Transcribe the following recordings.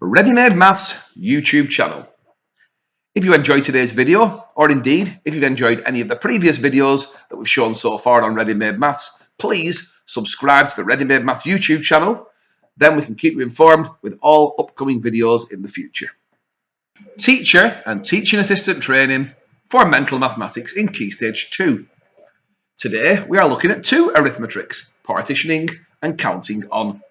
Ready-Made Maths YouTube channel. If you enjoyed today's video, or indeed if you've enjoyed any of the previous videos that we've shown so far on Ready-Made Maths, please subscribe to the Ready-Made Maths YouTube channel. Then we can keep you informed with all upcoming videos in the future. Teacher and teaching assistant training for mental mathematics in Key Stage 2. Today we are looking at two arithme'tricks, partitioning and counting on.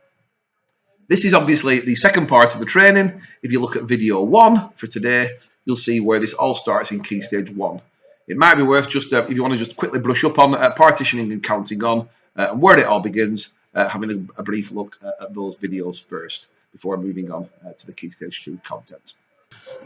This is obviously the second part of the training. If you look at video 1 for today, you'll see where this all starts in Key Stage 1. It might be worth just, if you want to just quickly brush up on partitioning and counting on and where it all begins, having a brief look at those videos first before moving on to the Key Stage 2 content.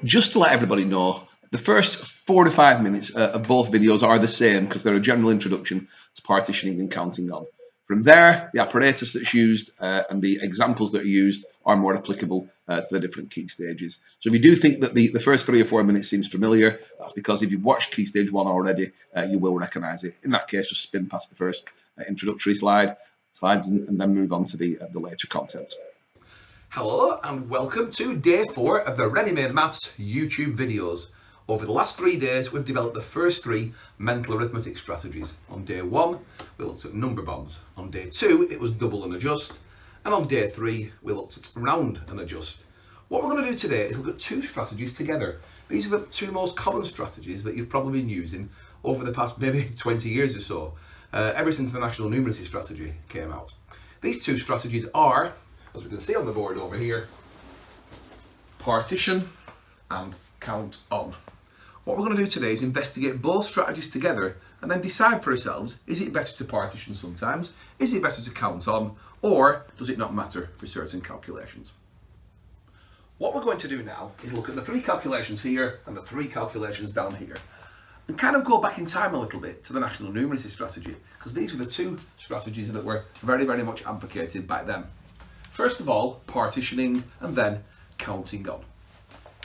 Just to let everybody know, the first 4 to 5 minutes of both videos are the same because they're a general introduction to partitioning and counting on. From there, the apparatus that's used and the examples that are used are more applicable to the different key stages. So if you do think that the first 3 or 4 minutes seems familiar, that's because if you've watched Key Stage 1 already, you will recognise it. In that case, just spin past the first introductory slides and then move on to the later content. Hello and welcome to day 4 of the Ready-Made Maths YouTube videos. Over the last 3 days, we've developed the first 3 mental arithmetic strategies. On day 1, we looked at number bonds. On day 2, it was double and adjust. And on day 3, we looked at round and adjust. What we're going to do today is look at 2 strategies together. These are the 2 most common strategies that you've probably been using over the past maybe 20 years or so, ever since the National Numeracy Strategy came out. These 2 strategies are, as we can see on the board over here, partition and count on. What we're going to do today is investigate both strategies together and then decide for ourselves, is it better to partition sometimes, is it better to count on, or does it not matter for certain calculations? What we're going to do now is look at the 3 calculations here and the 3 calculations down here and kind of go back in time a little bit to the National Numeracy Strategy, because these were the 2 strategies that were very, very much advocated by them. First of all, partitioning and then counting on.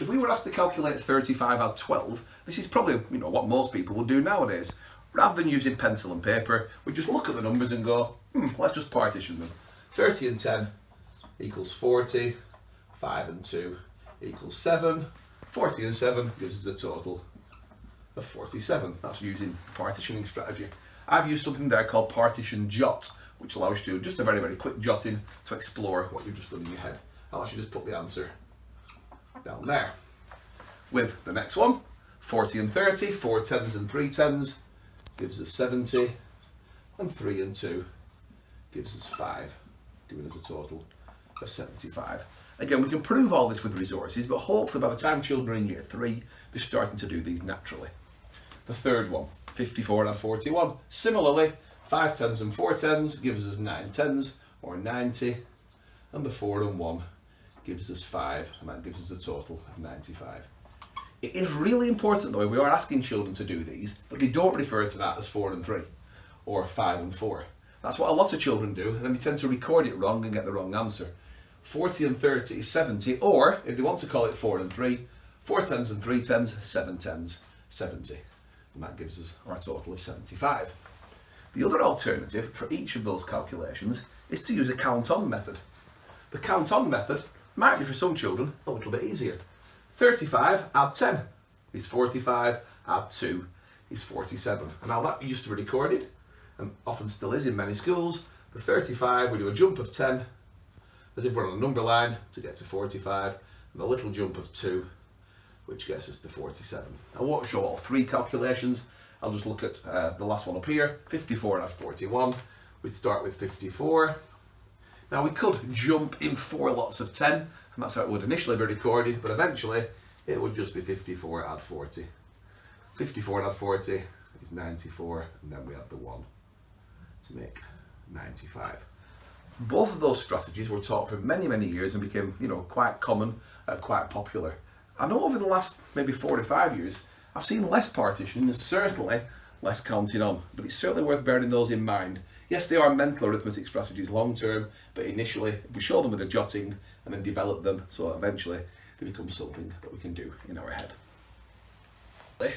If we were asked to calculate 35 add 12, this is probably what most people will do nowadays. Rather than using pencil and paper, we just look at the numbers and go, let's just partition them. 30 and 10 equals 40, 5 and 2 equals 7, 40 and 7 gives us a total of 47. That's using the partitioning strategy. I've used something there called partition jot, which allows you to do just a very, very quick jotting to explore what you've just done in your head. I'll actually just put the answer down there. With the next one, 40 and 30, 4 tens and 3 tens gives us 70, and 3 and 2 gives us 5, giving us a total of 75. Again, we can prove all this with resources, but hopefully by the time children are in year 3, they're starting to do these naturally. The third one, 54 and 41. Similarly, 5 tens and 4 tens gives us 9 tens, or 90, and the 4 and 1 gives us 5, and that gives us a total of 95. It is really important though, if we are asking children to do these, that they don't refer to that as 4 and 3, or 5 and 4. That's what a lot of children do, and then they tend to record it wrong and get the wrong answer. 40 and 30 is 70, or if they want to call it 4 and 3, 4 tens and 3 tens, 7 tens, 70. And that gives us our total of 75. The other alternative for each of those calculations is to use a count-on method. The count-on method might be for some children a little bit easier. 35 add 10 is 45, add 2 is 47. And now that used to be recorded, and often still is in many schools. For 35 we do a jump of 10, as if we're on a number line to get to 45, and a little jump of 2, which gets us to 47. I won't show all 3 calculations, I'll just look at the last one up here, 54 add 41. We'd start with 54. Now we could jump in 4 lots of 10, and that's how it would initially be recorded, but eventually it would just be 54 add 40. 54 add 40 is 94, and then we add the 1 to make 95. Both of those strategies were taught for many, many years and became, quite common, quite popular. I know over the last maybe 4 to 5 years, I've seen less partitioning and certainly less counting on, but it's certainly worth bearing those in mind. Yes, they are mental arithmetic strategies long term, but initially we show them with a jotting and then develop them so eventually they become something that we can do in our head.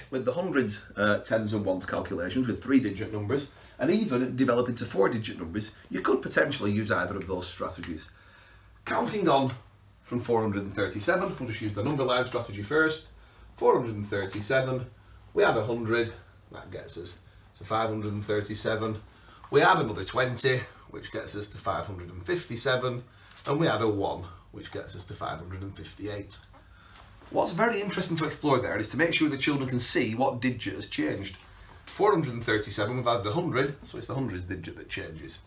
With the hundreds, tens and ones calculations with 3-digit numbers, and even develop into 4-digit numbers, you could potentially use either of those strategies. Counting on from 437. We'll just use the number line strategy first. 437, we add 100, that gets us to 537. We add another 20, which gets us to 557, and we add a 1, which gets us to 558. What's very interesting to explore there is to make sure the children can see what digit has changed. 437, we've added 100, so it's the hundreds digit that changes.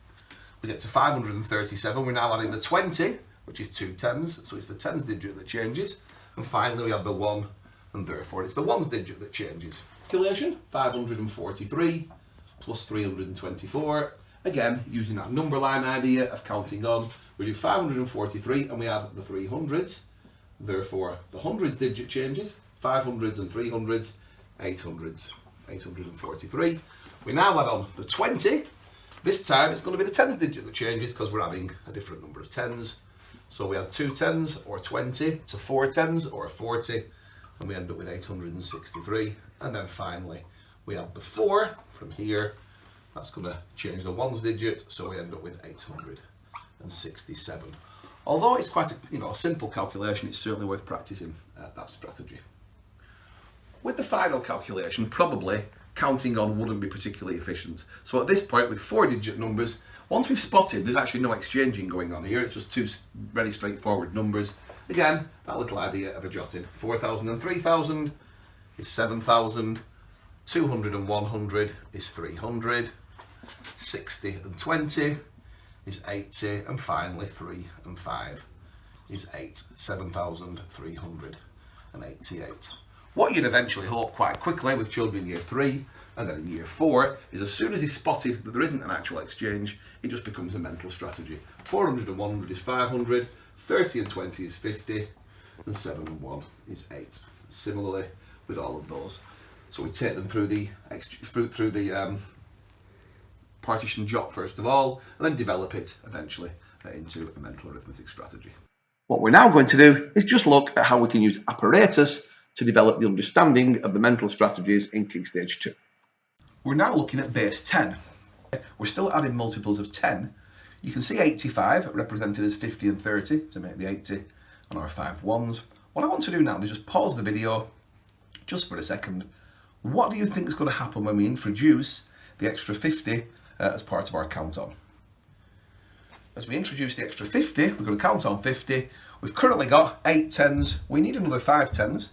We get to 537, we're now adding the 20, which is 2 tens, so it's the tens digit that changes. And finally we add the 1, and therefore it's the ones digit that changes. Calculation, 543 plus 324. Again, using that number line idea of counting on, we do 543 and we add the 300s. Therefore, the hundreds digit changes, 500s and 300s, 800s, 843. We now add on the 20. This time it's going to be the tens digit that changes because we're adding a different number of tens. So we add 2 tens or 20 to 4 tens or 40, and we end up with 863. And then finally we add the 4 from here. That's going to change the ones digit, so we end up with 867. Although it's quite a simple calculation, it's certainly worth practicing that strategy. With the final calculation, probably counting on wouldn't be particularly efficient. So at this point, with 4-digit numbers, once we've spotted there's actually no exchanging going on here, it's just 2 very straightforward numbers. Again, that little idea of a jotting. 4,000 and 3,000 is 7,000, 200 and 100 is 300, 60 and 20 is 80, and finally 3 and 5 is 8, 7,388. What you'd eventually hope quite quickly with children in year 3 and then in year 4 is as soon as he's spotted that there isn't an actual exchange, it just becomes a mental strategy. 400 and 100 is 500, 30 and 20 is 50, and 7 and 1 is 8. Similarly with all of those. So we take them through the partition jot first of all, and then develop it eventually into a mental arithmetic strategy. What we're now going to do is just look at how we can use apparatus to develop the understanding of the mental strategies in Key Stage 2. We're now looking at base 10. We're still adding multiples of 10. You can see 85 represented as 50 and 30 to make the 80 on our 5 ones. What I want to do now is just pause the video just for a second. What do you think is going to happen when we introduce the extra 50 as part of our count on? As we introduce the extra 50, we're going to count on 50. We've currently got 8 tens. We need another 5 tens.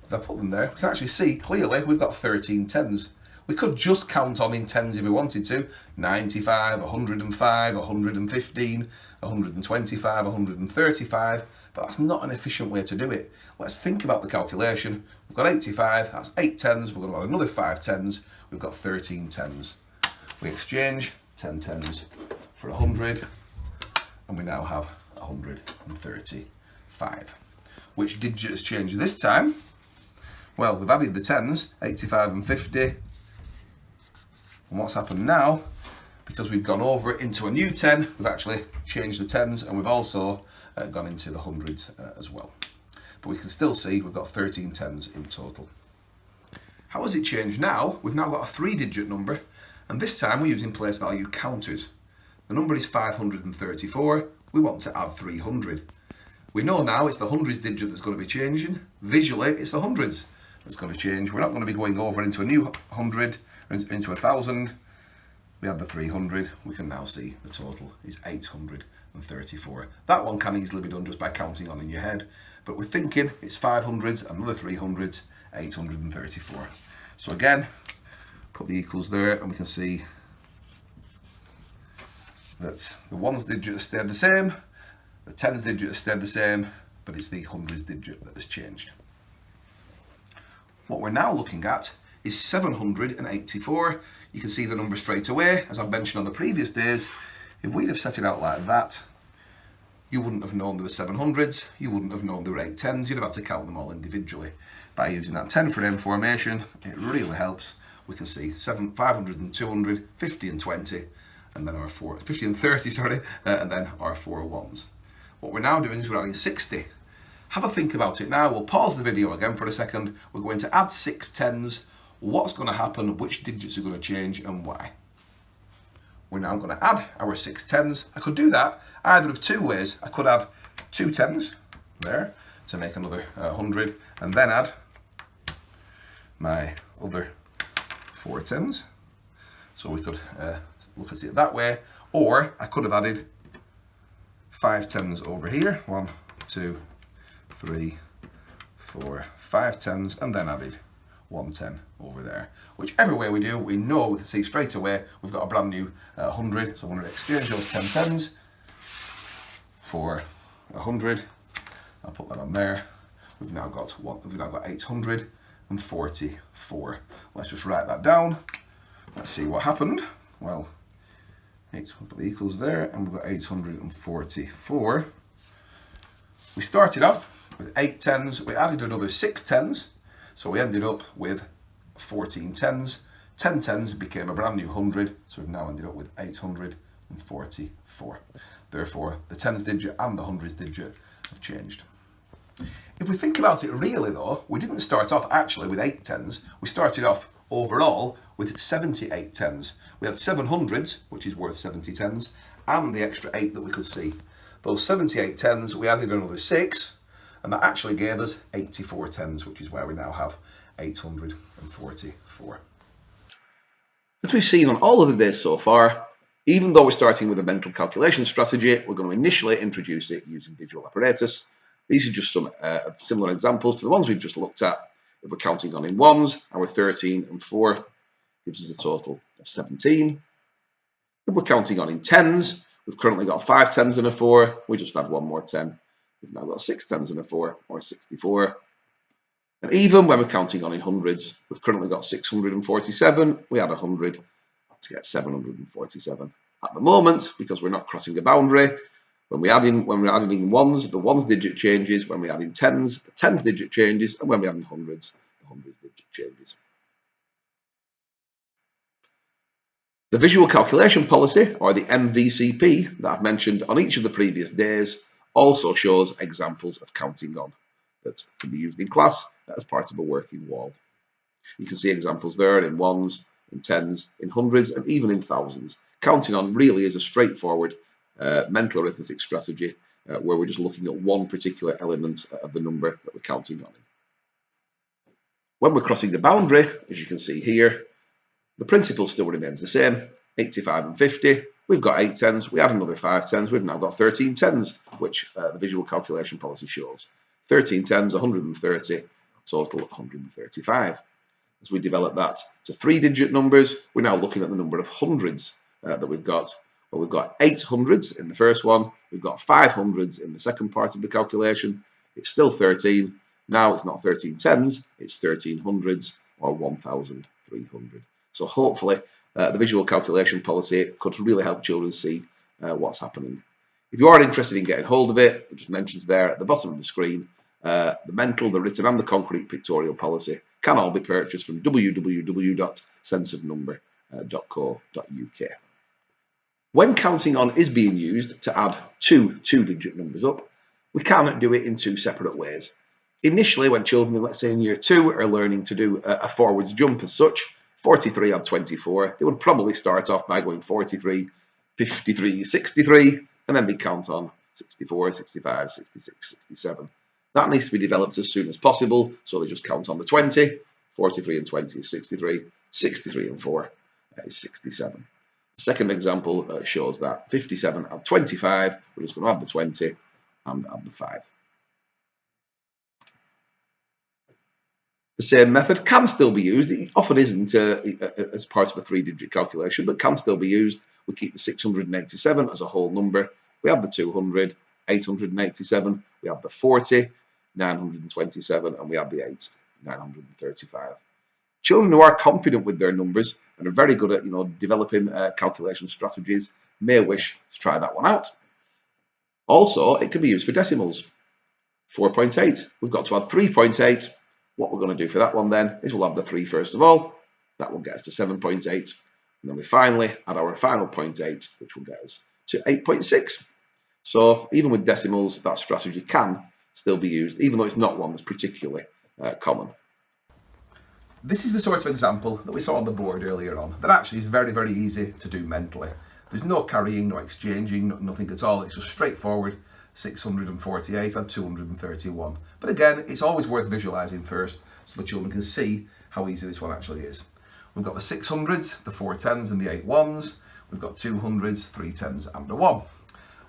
If I put them there, we can actually see clearly we've got 13 tens. We could just count on in tens if we wanted to. 95, 105, 115, 125, 135, but that's not an efficient way to do it. Let's think about the calculation. We've got 85, that's 8 tens, we're going to add another 5 tens, we've got 13 tens. We exchange 10 tens for 100, and we now have 135. Which digit has changed this time? Well, we've added the tens, 85 and 50. And what's happened now, because we've gone over it into a new 10, we've actually changed the tens, and we've also gone into the hundreds as well. But we can still see we've got 13 tens in total. How has it changed now? We've now got a 3-digit number, and this time we're using place value counters. The number is 534, we want to add 300. We know now it's the hundreds digit that's going to be changing. Visually, it's the hundreds that's going to change. We're not going to be going over into a new 100, into 1,000. We add the 300, we can now see the total is 834. That one can easily be done just by counting on in your head, but we're thinking it's 500s, another 300s, 834. So again, put the equals there, and we can see that the ones digit has stayed the same, the tens digit has stayed the same, but it's the hundreds digit that has changed. What we're now looking at is 784. You can see the number straight away. As I've mentioned on the previous days, if we'd have set it out like that, you wouldn't have known there were 700s, you wouldn't have known there were 8 tens, you'd have had to count them all individually. By using that 10 for M formation, it really helps. We can see 500 and 200, 50 and 20, and then our 50 and 30, sorry, and then our 4 ones. What we're now doing is we're adding 60. Have a think about it now. We'll pause the video again for a second. We're going to add 6 tens. What's going to happen? Which digits are going to change and why? We're now going to add our 6 tens. I could do that either of 2 ways. I could add 2 tens there to make another 100, and then add my other 4 tens. So we could look at it that way, or I could have added 5 tens over here. 1, 2, 3, 4, 5 tens, and then added 1 10 over there. Whichever way we do, we know, we can see straight away we've got a brand new 100. So I'm going to exchange those 10 tens for 100. I'll put that on there. We've now got 844. Let's just write that down. Let's see what happened. Well, we'll put the equals there, and we've got 844. We started off with 8 tens, we added another 6 tens, so we ended up with 14 tens. 10 tens became a brand new 100, so we've now ended up with 844. Therefore, the tens digit and the hundreds digit have changed. If we think about it really though, we didn't start off actually with 8 tens, we started off overall with 78 tens. We had 7 hundreds, which is worth 70 tens, and the extra 8 that we could see. Those 78 tens, we added another 6, and that actually gave us 84 tens, which is where we now have 844. As we've seen on all of the days so far, even though we're starting with a mental calculation strategy, we're going to initially introduce it using visual apparatus. These are just some similar examples to the ones we've just looked at. If we're counting on in ones, our 13 and 4 gives us a total of 17. If we're counting on in tens, we've currently got 5 tens and a 4. We just add one more 10. We've now got 6 tens and a 4, or 64. And even when we're counting on in hundreds, we've currently got 647. We add 100 to get 747. At the moment, because we're not crossing a boundary, when we're adding in ones, the ones digit changes. When we add in tens, the tens digit changes. And when we add in hundreds, the hundreds digit changes. The visual calculation policy, or the MVCP, that I've mentioned on each of the previous days, also shows examples of counting on that can be used in class as part of a working wall. You can see examples there in ones, in tens, in hundreds, and even in thousands. Counting on really is a straightforward mental arithmetic strategy where we're just looking at one particular element of the number that we're counting on. When we're crossing the boundary, as you can see here, the principle still remains the same, 85 and 50. We've got 8 tens, we add another 5 tens, we've now got 13 tens, which the visual calculation policy shows. 13 tens, 130, total 135. As we develop that to 3-digit numbers, we're now looking at the number of hundreds that we've got. Well, we've got 8 hundreds in the first one, we've got 5 hundreds in the second part of the calculation. It's still 13. Now it's not 13 tens, it's 13 hundreds, or 1,300. So hopefully the visual calculation policy could really help children see what's happening. If you are interested in getting hold of it, it just mentions there at the bottom of the screen, the mental, the written and the concrete pictorial policy can all be purchased from www.senseofnumber.co.uk. When counting on is being used to add 2-digit numbers up, we can do it in 2 separate ways. Initially, when children, let's say in year 2, are learning to do a forwards jump as such, 43 and 24, they would probably start off by going 43, 53, 63, and then they count on 64, 65, 66, 67. That needs to be developed as soon as possible, so they just count on the 20, 43 and 20 is 63, 63 and 4 is 67. The second example shows that 57 and 25, we're just going to add the 20 and add the 5. The same method can still be used. It often isn't as part of a 3-digit calculation, but can still be used. We keep the 687 as a whole number. We add the 200, 887. We add the 40, 927, and we add the 8, 935. Children who are confident with their numbers and are very good at developing calculation strategies may wish to try that one out. Also, it can be used for decimals. 4.8. We've got to add 3.8. What we're going to do for that one then is we'll add the 3 first of all. That will get us to 7.8. And then we finally add our final 0.8, which will get us to 8.6. So even with decimals, that strategy can still be used, even though it's not one that's particularly common. This is the sort of example that we saw on the board earlier on, that actually is very, very easy to do mentally. There's no carrying, no exchanging, nothing at all. It's just straightforward 648, add 231. But again, it's always worth visualising first so the children can see how easy this one actually is. We've got the 600s, the 4 10s and the 8 1s. We've got 200s, 3 10s and a 1.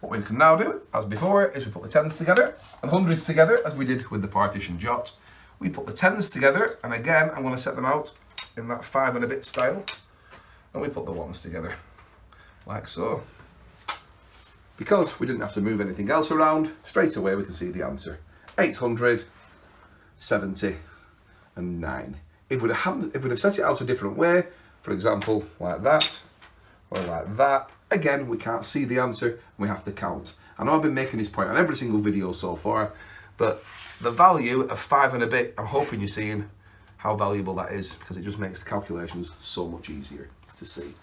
What we can now do, as before, is we put the 10s together and hundreds together, as we did with the partition jot. We put the 10s together, and again, I'm going to set them out in that 5 and a bit style. And we put the 1s together, like so. Because we didn't have to move anything else around, straight away we can see the answer. 879. If we'd have set it out a different way, for example, like that, or like that, again, we can't see the answer, and we have to count. I know I've been making this point on every single video so far, but the value of 5 and a bit, I'm hoping you're seeing how valuable that is, because it just makes the calculations so much easier to see.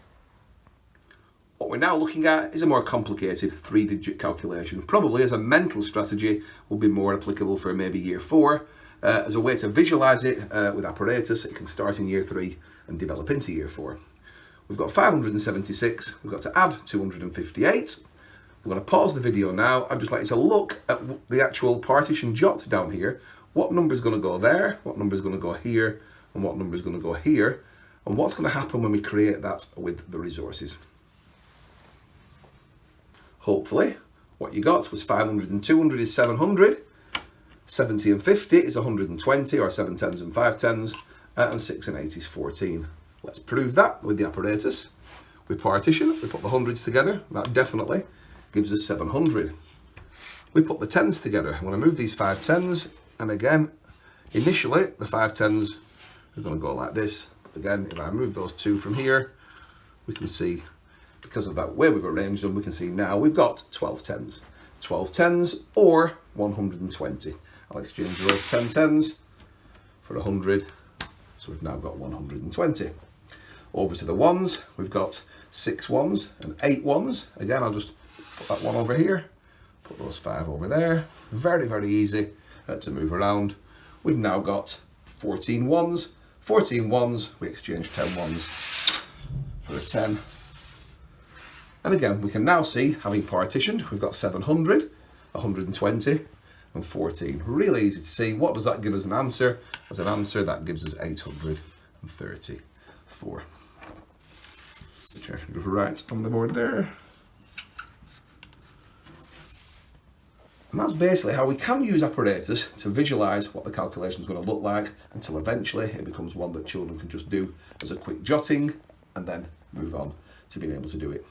What we're now looking at is a more complicated 3-digit calculation. Probably as a mental strategy will be more applicable for maybe year 4. As a way to visualise it with apparatus, it can start in year 3 and develop into year 4. We've got 576, we've got to add 258. We're going to pause the video now. I'd just like you to look at the actual partition jot down here. What number is going to go there, what number is going to go here, and what number is going to go here, and what's going to happen when we create that with the resources. Hopefully, what you got was 500 and 200 is 700, 70 and 50 is 120, or 7 10s and 5 10s, and 6 and 8 is 14. Let's prove that with the apparatus. We partition, we put the hundreds together, that definitely gives us 700. We put the 10s together. I'm going to move these 5 10s, and again, initially, the 5 10s are going to go like this. Again, if I move those 2 from here, we can see, because of that way we've arranged them, we can see now we've got 12 10s. 12 10s or 120. I'll exchange those 10 10s for 100, so we've now got 120. Over to the 1s, we've got 6 1s and 8 1s. Again, I'll just put that 1 over here, put those 5 over there. Very, very easy to move around. We've now got 14 1s. 14 1s, we exchange 10 1s for a 10. And again, we can now see, having partitioned, we've got 700, 120, and 14. Really easy to see. What does that give us an answer? As an answer, that gives us 834. Which I can just write on the board there. And that's basically how we can use apparatus to visualise what the calculation is going to look like, until eventually it becomes one that children can just do as a quick jotting and then move on to being able to do it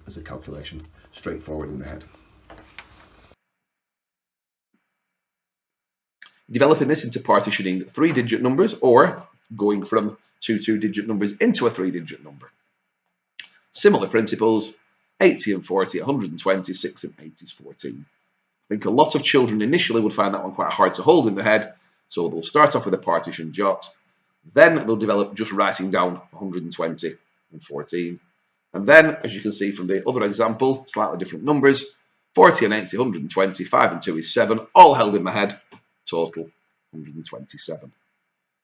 as a calculation straightforward in their head. Developing this into partitioning 3-digit numbers, or going from 2 2-digit numbers into a 3-digit number. Similar principles, 80 and 40, 120, 6 and 8 is 14. I think a lot of children initially would find that one quite hard to hold in their head, so they'll start off with a partition jot, then they'll develop just writing down 120 and 14. And then, as you can see from the other example, slightly different numbers, 40 and 80, 120, 5 and 2 is 7, all held in my head, total 127.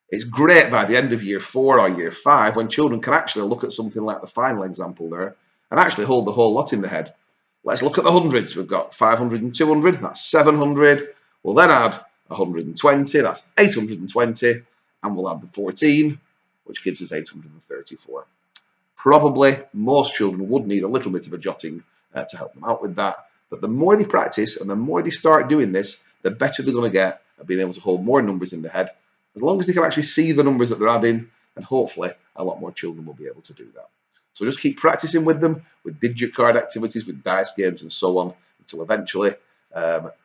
It's great by the end of year 4 or year 5 when children can actually look at something like the final example there and actually hold the whole lot in their head. Let's look at the hundreds. We've got 500 and 200, that's 700. We'll then add 120, that's 820, and we'll add the 14, which gives us 834. Probably most children would need a little bit of a jotting to help them out with that, but the more they practice and the more they start doing this, the better they're going to get at being able to hold more numbers in their head. As long as they can actually see the numbers that they're adding, and hopefully a lot more children will be able to do that. So just keep practicing with them, with digit card activities, with dice games and so on, until eventually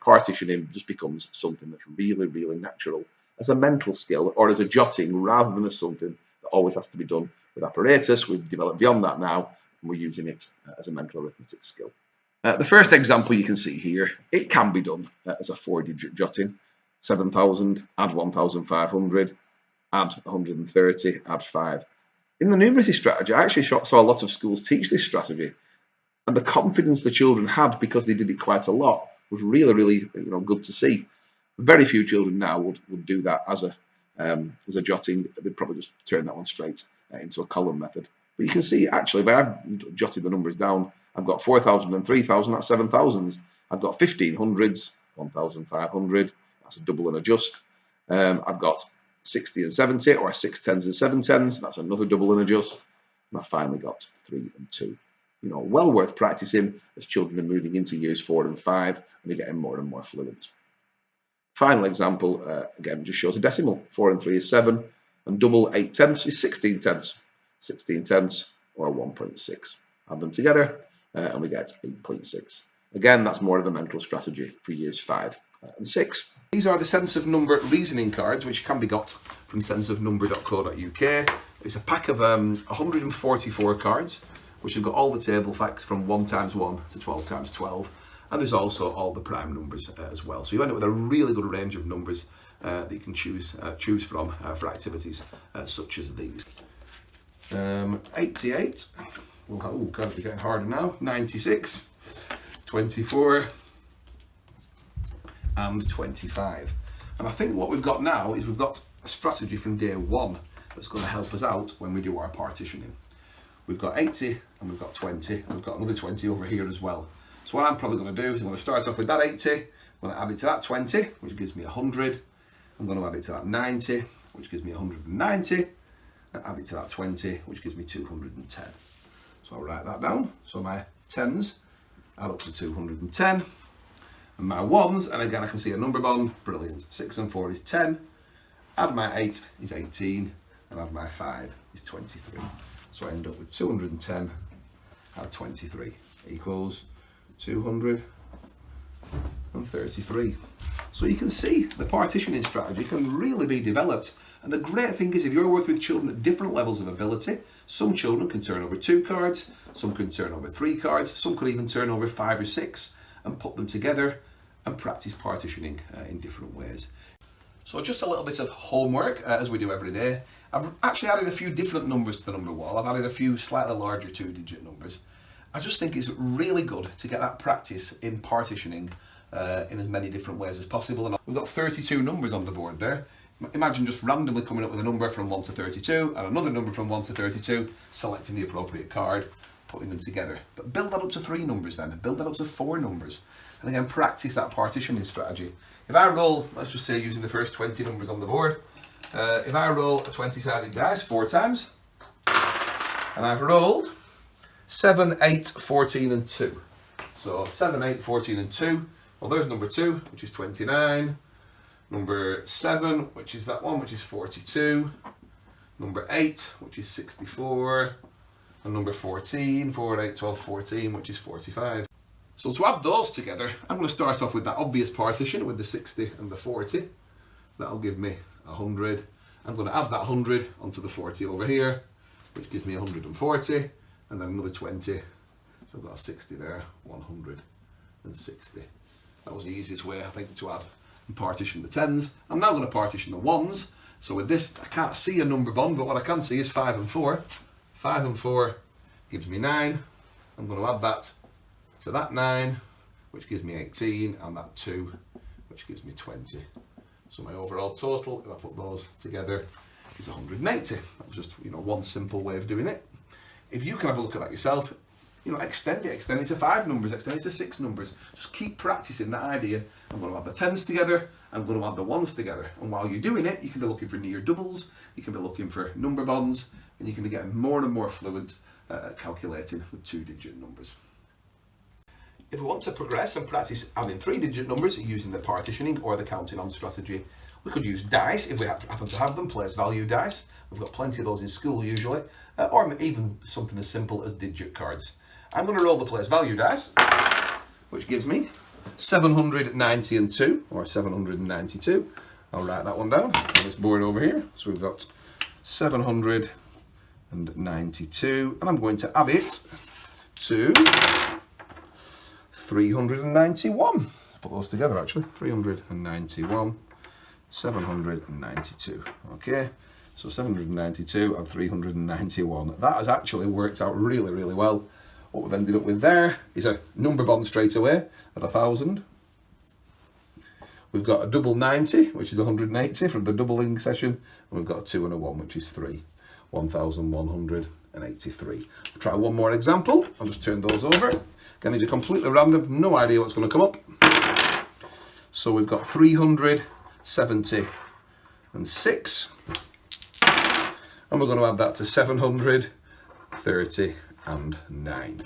partitioning just becomes something that's really, really natural as a mental skill or as a jotting, rather than as something that always has to be done with apparatus. We've developed beyond that now, and we're using it as a mental arithmetic skill. The first example you can see here, it can be done as a 4-digit jotting. 7,000, add 1,500, add 130, add 5. In the numeracy strategy, I actually saw a lot of schools teach this strategy, and the confidence the children had because they did it quite a lot was really, really good to see. Very few children now would do that as a jotting. They'd probably just turn that one straight into a column method. But you can see, actually, if I've jotted the numbers down, I've got 4,000 and 3,000, that's 7,000s. I've got 1500s, 1500, that's a double and adjust. I've got 60 and 70, or 6 10s and 7 10s, that's another double and adjust. And I finally got 3 and 2. You know, well worth practicing as children are moving into years 4 and 5 and they're getting more and more fluent. Final example, again, just shows a decimal. 4 and 3 is 7, and double 8 tenths is 16 tenths. 16 tenths, or 1.6. Add them together, and we get 8.6. Again, that's more of a mental strategy for years 5 and 6. These are the sense of number reasoning cards, which can be got from senseofnumber.co.uk. It's a pack of 144 cards, which have got all the table facts from 1 times 1 to 12 times 12. And there's also all the prime numbers as well. So you end up with a really good range of numbers that you can choose from for activities such as these. 88, oh god, it's getting harder now, 96, 24, and 25. And I think what we've got now is we've got a strategy from day 1 that's going to help us out when we do our partitioning. We've got 80 and we've got 20, and we've got another 20 over here as well. So what I'm probably going to do is I'm going to start off with that 80, I'm going to add it to that 20, which gives me 100. I'm going to add it to that 90, which gives me 190, and add it to that 20, which gives me 210. So I'll write that down. So my 10s add up to 210, and my 1s, and again I can see a number bond, brilliant. 6 and 4 is 10, add my 8 is 18, and add my 5 is 23. So I end up with 210 add 23 equals 233. So you can see the partitioning strategy can really be developed. And the great thing is, if you're working with children at different levels of ability, some children can turn over 2 cards, some can turn over 3 cards, some could even turn over 5 or 6 and put them together and practice partitioning in different ways. So just a little bit of homework as we do every day. I've actually added a few different numbers to the number wall. I've added a few slightly larger 2-digit numbers. I just think it's really good to get that practice in partitioning in as many different ways as possible. And we've got 32 numbers on the board there. Imagine just randomly coming up with a number from 1 to 32 and another number from 1 to 32, selecting the appropriate card, putting them together. But build that up to 3 numbers then, build that up to 4 numbers. And again, practice that partitioning strategy. If I roll, let's just say using the first 20 numbers on the board, if I roll a 20-sided dice 4 times, and I've rolled 7, 8, 14 and 2. So 7, 8, 14 and 2. Well, there's number 2, which is 29. Number 7, which is that one, which is 42. Number 8, which is 64. And number 14, 4, 8, 12, 14, which is 45. So to add those together, I'm going to start off with that obvious partition with the 60 and the 40. That'll give me 100. I'm going to add that 100 onto the 40 over here, which gives me 140. And then another 20, so I've got a 60 there, 160. That was the easiest way, I think, to add and partition the 10s. I'm now going to partition the 1s. So with this, I can't see a number bond, but what I can see is 5 and 4. 5 and 4 gives me 9. I'm going to add that to that 9, which gives me 18, and that 2, which gives me 20. So my overall total, if I put those together, is 180. That was just, one simple way of doing it. If you can have a look at that yourself, extend it to 5 numbers, extend it to 6 numbers. Just keep practicing that idea. I'm going to add the 10s together, I'm going to add the 1s together. And while you're doing it, you can be looking for near doubles, you can be looking for number bonds, and you can be getting more and more fluent at calculating with 2-digit numbers. If we want to progress and practice adding 3-digit numbers using the partitioning or the counting on strategy, we could use dice if we happen to have them, place value dice. We've got plenty of those in school usually, or even something as simple as digit cards. I'm going to roll the place value dice, which gives me 790 and 2, or 792. I'll write that one down on this board over here. So we've got 792, and I'm going to add it to 391. Let's put those together actually. 391, 792. Okay, so 792 and 391. That has actually worked out really, really well. What we've ended up with there is a number bond straight away of 1,000. We've got a double 90, which is 180 from the doubling session, and we've got a 2 and a 1, which is 3. 1,180. 383. We'll try one more example. I'll just turn those over. Again, these are completely random, no idea what's going to come up. So we've got 376, and we're going to add that to 739.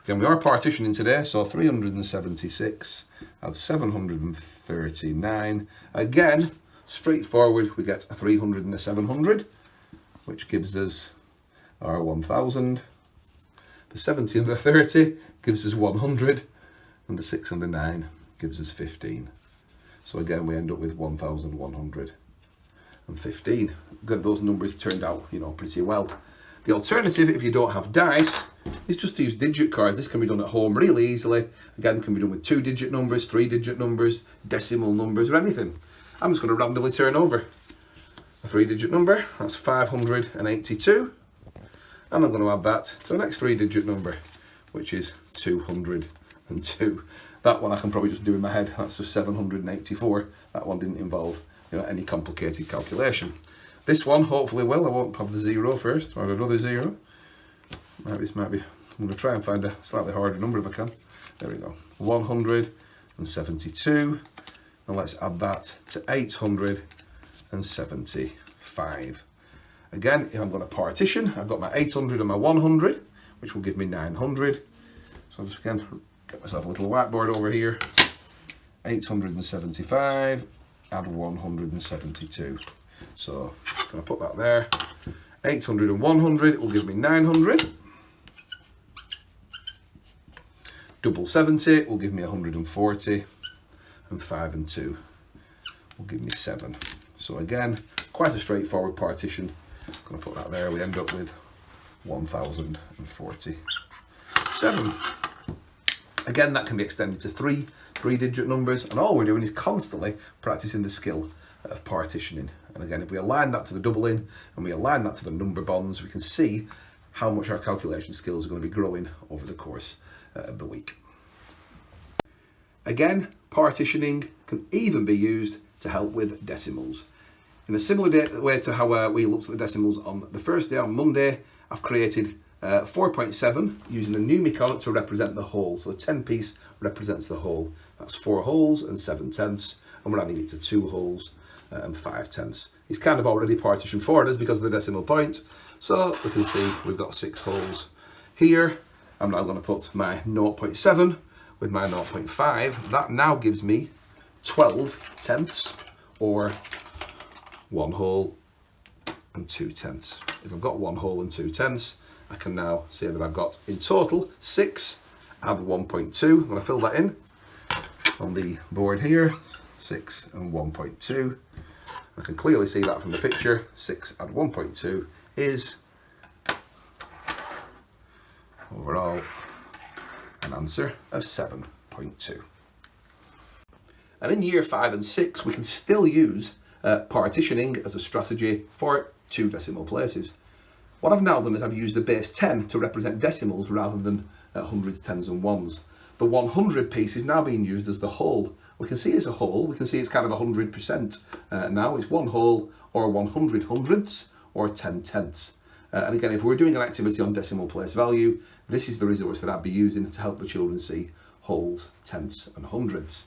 Again, we are partitioning today, so 376 adds 739. Again, straightforward, we get a 300 and a 700, which gives us our 1000. The 70 and the 30 gives us 100, and the 6 and the 9 gives us 15. So again, we end up with 1115. Good, those numbers turned out, pretty well. The alternative, if you don't have dice, is just to use digit cards. This can be done at home really easily. Again, it can be done with 2-digit numbers, 3-digit numbers, decimal numbers, or anything. I'm just going to randomly turn over a 3-digit number. That's 582. And I'm going to add that to the next 3-digit number, which is 202. That one I can probably just do in my head. That's just 784. That one didn't involve, any complicated calculation. This one hopefully will. I won't have the 0 first, or another 0. This might be. I'm going to try and find a slightly harder number if I can. There we go. 172. And let's add that to 875. Again, if I'm going to partition, I've got my 800 and my 100, which will give me 900. So I'll just again get myself a little whiteboard over here. 875, add 172. So I'm going to put that there. 800 and 100 will give me 900. Double 70 will give me 140. And 5 and 2 will give me 7. So again, quite a straightforward partition. I'm going to put that there. We end up with 1047. Again, that can be extended to 3-digit numbers, and all we're doing is constantly practicing the skill of partitioning. And again, if we align that to the doubling and we align that to the number bonds, we can see how much our calculation skills are going to be growing over the course of the week. Again, partitioning can even be used to help with decimals. In a similar way to how we looked at the decimals on the first day, on Monday, I've created 4.7 using the numicon to represent the whole. So the 10 piece represents the whole. That's 4 wholes and 7 tenths, and we're adding it to 2 wholes and 5 tenths. It's kind of already partitioned for us because of the decimal point. So we can see we've got 6 wholes here. I'm now going to put my 0.7 with my 0.5. That now gives me 12 tenths, or 1 whole and 2 tenths. If I've got 1 whole and 2 tenths, I can now say that I've got in total 6, add 1.2. I'm going to fill that in on the board here, 6 and 1.2. I can clearly see that from the picture. 6 add 1.2 is overall an answer of 7.2. And in year 5 and 6, we can still use partitioning as a strategy for 2 decimal places. What I've now done is I've used the base 10 to represent decimals rather than hundreds, tens and ones. The 100 piece is now being used as the whole. We can see it's a whole, we can see it's kind of 100% now. It's 1 whole, or 100 hundredths, or 10 tenths. And again, if we're doing an activity on decimal place value, this is the resource that I'd be using to help the children see wholes, tenths and hundredths.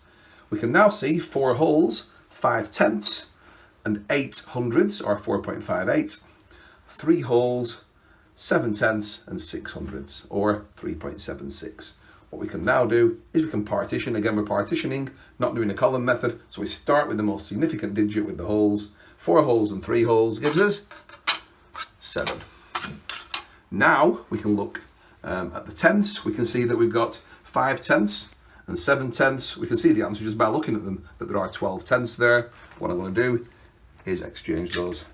We can now see 4 wholes, 5 tenths, and 8 hundredths, or 4.58, 3 wholes, 7 tenths, and 6 hundredths, or 3.76. What we can now do is we can partition. Again, we're partitioning, not doing a column method. So we start with the most significant digit with the wholes. 4 wholes and 3 wholes gives us 7. Now we can look at the tenths. We can see that we've got 5 tenths and 7 tenths. We can see the answer just by looking at them, that there are 12 tenths there. What I'm going to do is exchange those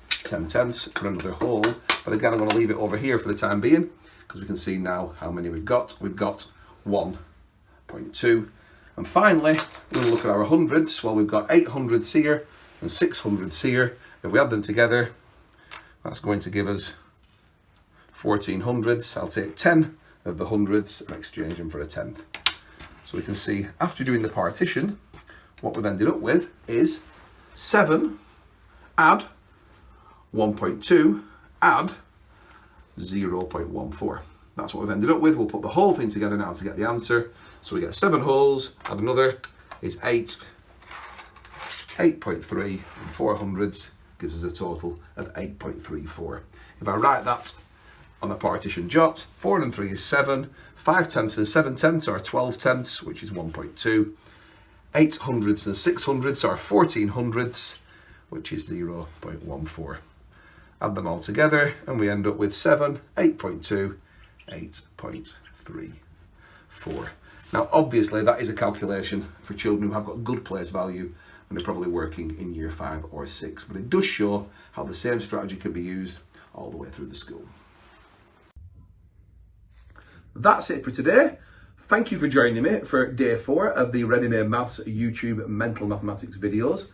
10 tenths for another whole. But again, I'm going to leave it over here for the time being, because we can see now how many we've got. We've got 1.2. And finally, we're going to look at our hundredths. Well, we've got 8 hundredths here and 6 hundredths here. If we add them together, that's going to give us 14 hundredths. I'll take 10 of the hundredths and exchange them for a tenth. So we can see, after doing the partition, what we've ended up with is 7 add 1.2 add 0.14. That's what we've ended up with. We'll put the whole thing together now to get the answer. So we get 7 wholes, add another is 8, 8.3 and 4 hundredths gives us a total of 8.34. If I write that on a partition jot, 4 and 3 is 7, 5 tenths and 7 tenths are 12 tenths, which is 1.2, 8 hundredths and 6 hundredths are 14 hundredths, which is 0.14. Add them all together and we end up with 7, 8.2, 8.34. Now obviously that is a calculation for children who have got good place value and are probably working in year 5 or 6, but it does show how the same strategy can be used all the way through the school. That's it for today. Thank you for joining me for day 4 of the Ready-Made Maths YouTube mental mathematics videos.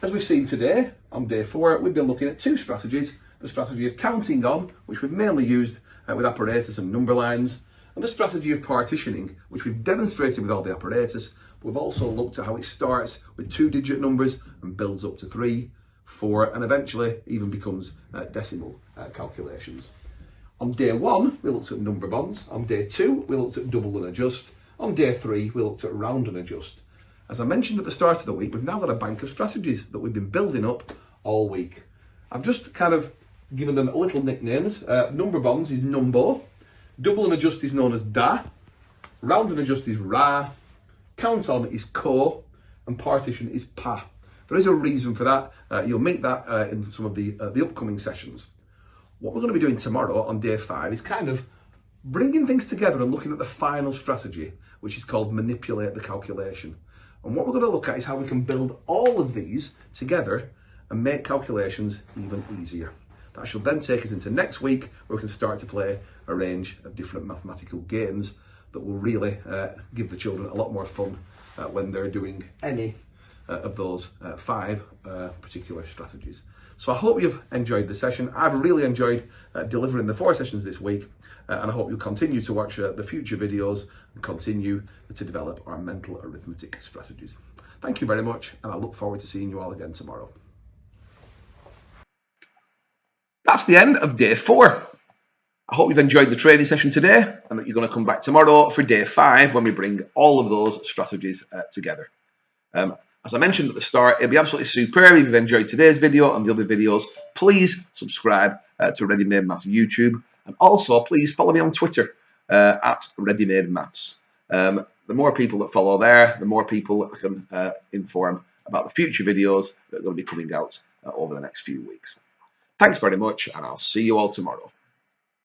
As we've seen today, on day 4, we've been looking at 2 strategies. The strategy of counting on, which we've mainly used with apparatus and number lines, and the strategy of partitioning, which we've demonstrated with all the apparatus. We've also looked at how it starts with 2-digit numbers and builds up to 3, 4, and eventually even becomes decimal calculations. On day 1, we looked at number bonds. On day 2, we looked at double and adjust. On day 3, we looked at round and adjust. As I mentioned at the start of the week, we've now got a bank of strategies that we've been building up all week. I've just kind of given them little nicknames. Number bonds is numbo. Double and adjust is known as da. Round and adjust is ra. Count on is ko. And partition is pa. There is a reason for that. You'll meet that in some of the upcoming sessions. What we're going to be doing tomorrow on day 5 is kind of bringing things together and looking at the final strategy, which is called manipulate the calculation. And what we're going to look at is how we can build all of these together and make calculations even easier. That should then take us into next week, where we can start to play a range of different mathematical games that will really give the children a lot more fun when they're doing any of those 5 particular strategies. So I hope you've enjoyed the session. I've really enjoyed delivering the 4 sessions this week, and I hope you'll continue to watch the future videos and continue to develop our mental arithmetic strategies. Thank you very much, and I look forward to seeing you all again tomorrow. That's the end of day 4. I hope you've enjoyed the training session today and that you're going to come back tomorrow for day 5 when we bring all of those strategies together. As I mentioned at the start, it'll be absolutely superb if you've enjoyed today's video and the other videos. Please subscribe to Ready-Made Maths YouTube, and also please follow me on Twitter at Ready-Made Maths. The more people that follow there, the more people I can inform about the future videos that are going to be coming out over the next few weeks. Thanks very much, and I'll see you all tomorrow.